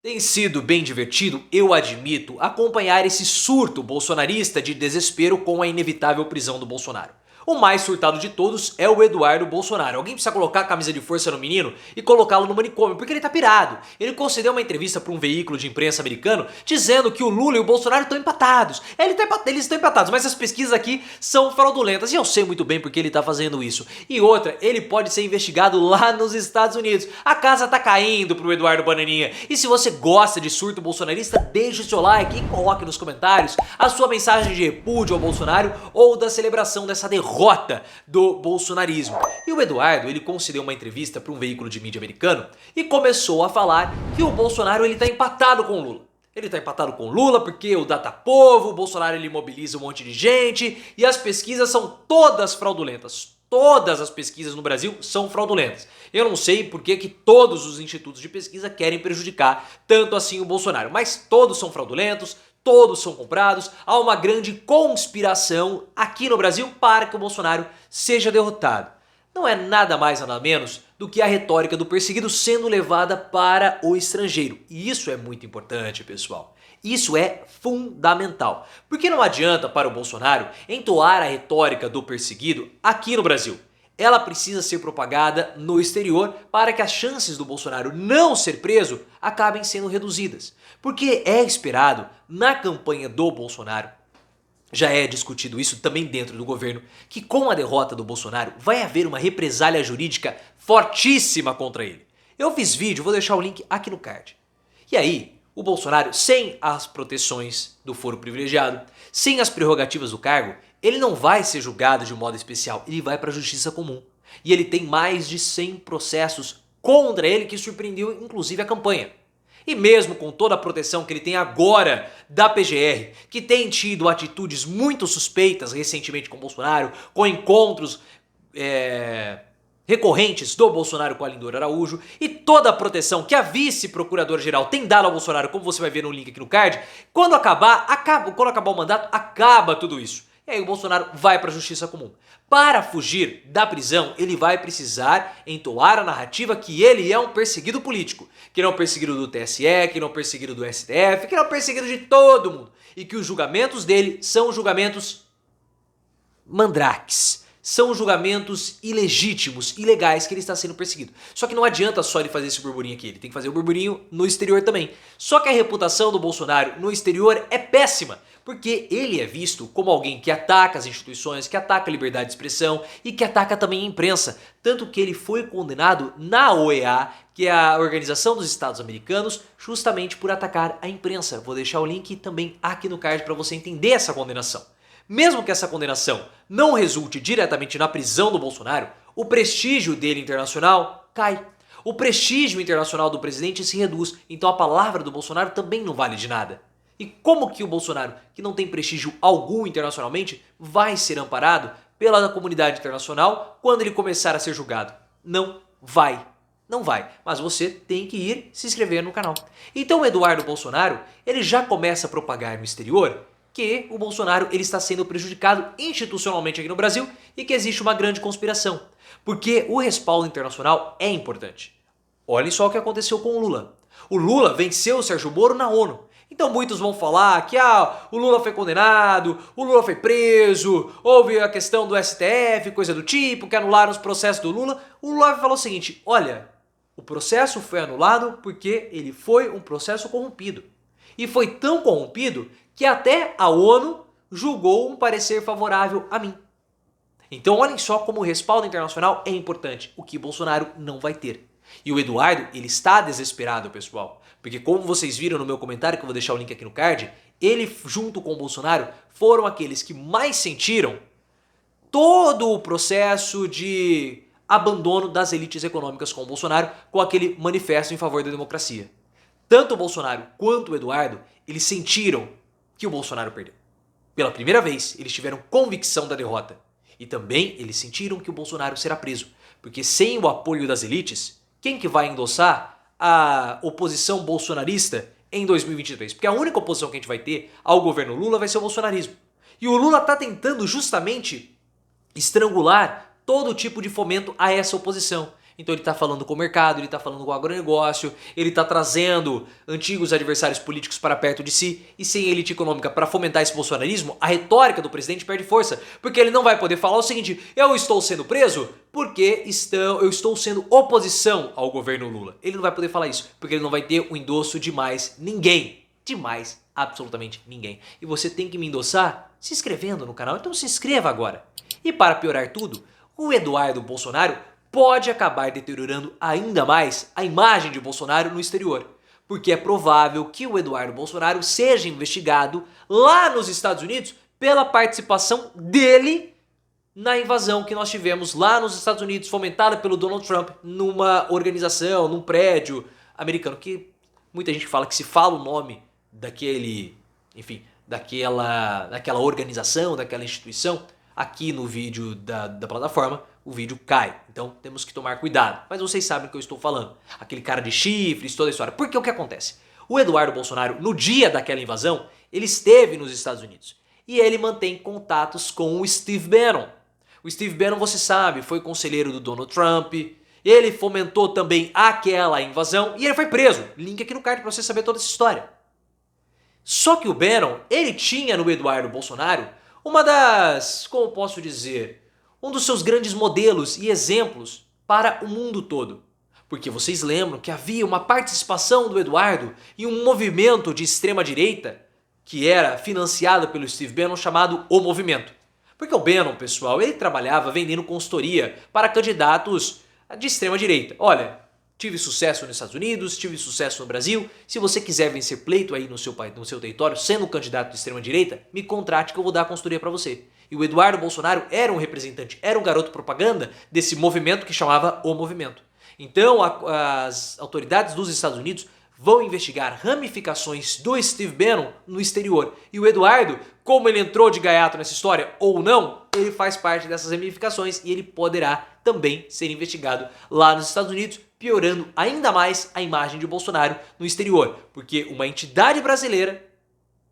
Tem sido bem divertido, eu admito, acompanhar esse surto bolsonarista de desespero com a inevitável prisão do Bolsonaro. O mais surtado de todos é o Eduardo Bolsonaro. Alguém precisa colocar a camisa de força no menino e colocá-lo no manicômio, porque ele tá pirado. Ele concedeu uma entrevista para um veículo de imprensa americano dizendo que o Lula e o Bolsonaro estão empatados. Eles estão empatados, mas as pesquisas aqui são fraudulentas. E eu sei muito bem porque ele tá fazendo isso. E outra, ele pode ser investigado lá nos Estados Unidos. A casa tá caindo pro Eduardo Bananinha. E se você gosta de surto bolsonarista, deixe o seu like e coloque nos comentários a sua mensagem de repúdio ao Bolsonaro ou da celebração dessa derrota do bolsonarismo. E o Eduardo, ele concedeu uma entrevista para um veículo de mídia americano e começou a falar que o Bolsonaro ele tá empatado com o Lula. Ele tá empatado com o Lula porque o Datapovo, o Bolsonaro ele mobiliza um monte de gente e as pesquisas são todas fraudulentas. Todas as pesquisas no Brasil são fraudulentas. Eu não sei por que todos os institutos de pesquisa querem prejudicar tanto assim o Bolsonaro, mas todos são fraudulentos, todos são comprados, há uma grande conspiração aqui no Brasil para que o Bolsonaro seja derrotado. Não é nada mais nada menos do que a retórica do perseguido sendo levada para o estrangeiro. E isso é muito importante, pessoal. Isso é fundamental. Porque não adianta para o Bolsonaro entoar a retórica do perseguido aqui no Brasil. Ela precisa ser propagada no exterior para que as chances do Bolsonaro não ser preso acabem sendo reduzidas. Porque é esperado na campanha do Bolsonaro, já é discutido isso também dentro do governo, que com a derrota do Bolsonaro vai haver uma represália jurídica fortíssima contra ele. Eu fiz vídeo, vou deixar o link aqui no card. E aí, o Bolsonaro, sem as proteções do foro privilegiado, sem as prerrogativas do cargo, ele não vai ser julgado de modo especial, ele vai para a justiça comum. E ele tem mais de 100 processos contra ele que surpreendeu inclusive a campanha. E mesmo com toda a proteção que ele tem agora da PGR, que tem tido atitudes muito suspeitas recentemente com o Bolsonaro, com encontros recorrentes do Bolsonaro com a Lindor Araújo, e toda a proteção que a vice-procuradora-geral tem dado ao Bolsonaro, como você vai ver no link aqui no card, quando acabar o mandato, acaba tudo isso. E aí o Bolsonaro vai para a justiça comum. Para fugir da prisão, ele vai precisar entoar a narrativa que ele é um perseguido político. Que ele é um perseguido do TSE, que ele é um perseguido do STF, que ele é um perseguido de todo mundo. E que os julgamentos dele são julgamentos mandrakes. São julgamentos ilegítimos, ilegais, que ele está sendo perseguido. Só que não adianta só ele fazer esse burburinho aqui, ele tem que fazer o burburinho no exterior também. Só que a reputação do Bolsonaro no exterior é péssima, porque ele é visto como alguém que ataca as instituições, que ataca a liberdade de expressão e que ataca também a imprensa. Tanto que ele foi condenado na OEA, que é a Organização dos Estados Americanos, justamente por atacar a imprensa. Vou deixar o link também aqui no card para você entender essa condenação. Mesmo que essa condenação não resulte diretamente na prisão do Bolsonaro, o prestígio dele internacional cai. O prestígio internacional do presidente se reduz, então a palavra do Bolsonaro também não vale de nada. E como que o Bolsonaro, que não tem prestígio algum internacionalmente, vai ser amparado pela comunidade internacional quando ele começar a ser julgado? Não vai. Não vai, mas você tem que ir se inscrever no canal. Então o Eduardo Bolsonaro, ele já começa a propagar no exterior que o Bolsonaro ele está sendo prejudicado institucionalmente aqui no Brasil e que existe uma grande conspiração. Porque o respaldo internacional é importante. Olhem só o que aconteceu com o Lula. O Lula venceu o Sérgio Moro na ONU. Então muitos vão falar que o Lula foi condenado, o Lula foi preso, houve a questão do STF, coisa do tipo, que anularam os processos do Lula. O Lula falou o seguinte, olha, o processo foi anulado porque ele foi um processo corrompido. E foi tão corrompido que até a ONU julgou um parecer favorável a mim. Então olhem só como o respaldo internacional é importante, o que Bolsonaro não vai ter. E o Eduardo, ele está desesperado, pessoal. Porque como vocês viram no meu comentário, que eu vou deixar o link aqui no card, ele junto com o Bolsonaro foram aqueles que mais sentiram todo o processo de abandono das elites econômicas com o Bolsonaro, com aquele manifesto em favor da democracia. Tanto o Bolsonaro quanto o Eduardo, eles sentiram que o Bolsonaro perdeu. Pela primeira vez, eles tiveram convicção da derrota. E também eles sentiram que o Bolsonaro será preso. Porque sem o apoio das elites, quem que vai endossar a oposição bolsonarista em 2023? Porque a única oposição que a gente vai ter ao governo Lula vai ser o bolsonarismo. E o Lula está tentando justamente estrangular todo tipo de fomento a essa oposição. Então ele está falando com o mercado, ele está falando com o agronegócio, ele está trazendo antigos adversários políticos para perto de si, e sem elite econômica para fomentar esse bolsonarismo, a retórica do presidente perde força, porque ele não vai poder falar o seguinte: eu estou sendo preso porque eu estou sendo oposição ao governo Lula. Ele não vai poder falar isso, porque ele não vai ter o endosso de mais ninguém. De mais absolutamente ninguém. E você tem que me endossar se inscrevendo no canal, então se inscreva agora. E para piorar tudo, o Eduardo Bolsonaro pode acabar deteriorando ainda mais a imagem de Bolsonaro no exterior. Porque é provável que o Eduardo Bolsonaro seja investigado lá nos Estados Unidos pela participação dele na invasão que nós tivemos lá nos Estados Unidos, fomentada pelo Donald Trump, numa organização, num prédio americano, que muita gente fala que se fala o nome daquele, enfim, daquela organização, daquela instituição, aqui no vídeo da plataforma, o vídeo cai. Então temos que tomar cuidado. Mas vocês sabem o que eu estou falando. Aquele cara de chifres, toda a história. Porque o que acontece? O Eduardo Bolsonaro, no dia daquela invasão, ele esteve nos Estados Unidos. E ele mantém contatos com o Steve Bannon. O Steve Bannon, você sabe, foi conselheiro do Donald Trump. Ele fomentou também aquela invasão e ele foi preso. Link aqui no card para você saber toda essa história. Só que o Bannon, ele tinha no Eduardo Bolsonaro uma das, como posso dizer, um dos seus grandes modelos e exemplos para o mundo todo. Porque vocês lembram que havia uma participação do Eduardo em um movimento de extrema direita que era financiado pelo Steve Bannon chamado O Movimento. Porque o Bannon, pessoal, ele trabalhava vendendo consultoria para candidatos de extrema direita. Olha, tive sucesso nos Estados Unidos, tive sucesso no Brasil. Se você quiser vencer pleito aí no seu território, sendo um candidato de extrema direita, me contrate que eu vou dar a consultoria para você. E o Eduardo Bolsonaro era um representante, era um garoto propaganda desse movimento que chamava O Movimento. Então as autoridades dos Estados Unidos vão investigar ramificações do Steve Bannon no exterior. E o Eduardo, como ele entrou de gaiato nessa história ou não, ele faz parte dessas ramificações e ele poderá também ser investigado lá nos Estados Unidos, piorando ainda mais a imagem de Bolsonaro no exterior. Porque uma entidade brasileira,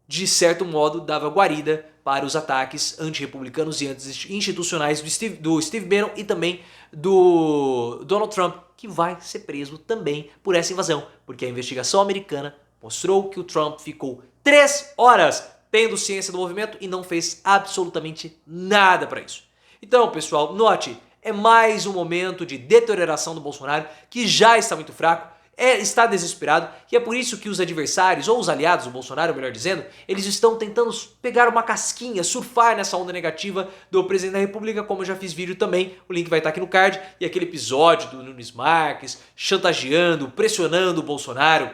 de certo modo, dava guarida para os ataques antirrepublicanos e anti-institucionais do Steve Bannon e também do Donald Trump, que vai ser preso também por essa invasão, porque a investigação americana mostrou que o Trump ficou 3 horas tendo ciência do movimento e não fez absolutamente nada para isso. Então, pessoal, note, é mais um momento de deterioração do Bolsonaro, que já está muito fraco, está desesperado, e é por isso que os adversários, ou os aliados do Bolsonaro, melhor dizendo, eles estão tentando pegar uma casquinha, surfar nessa onda negativa do presidente da República, como eu já fiz vídeo também, o link vai estar aqui no card, e aquele episódio do Nunes Marques, chantageando, pressionando o Bolsonaro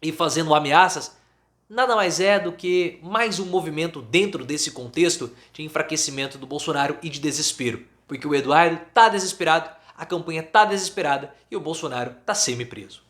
e fazendo ameaças, nada mais é do que mais um movimento dentro desse contexto de enfraquecimento do Bolsonaro e de desespero, porque o Eduardo está desesperado, a campanha tá desesperada e o Bolsonaro tá semi-preso.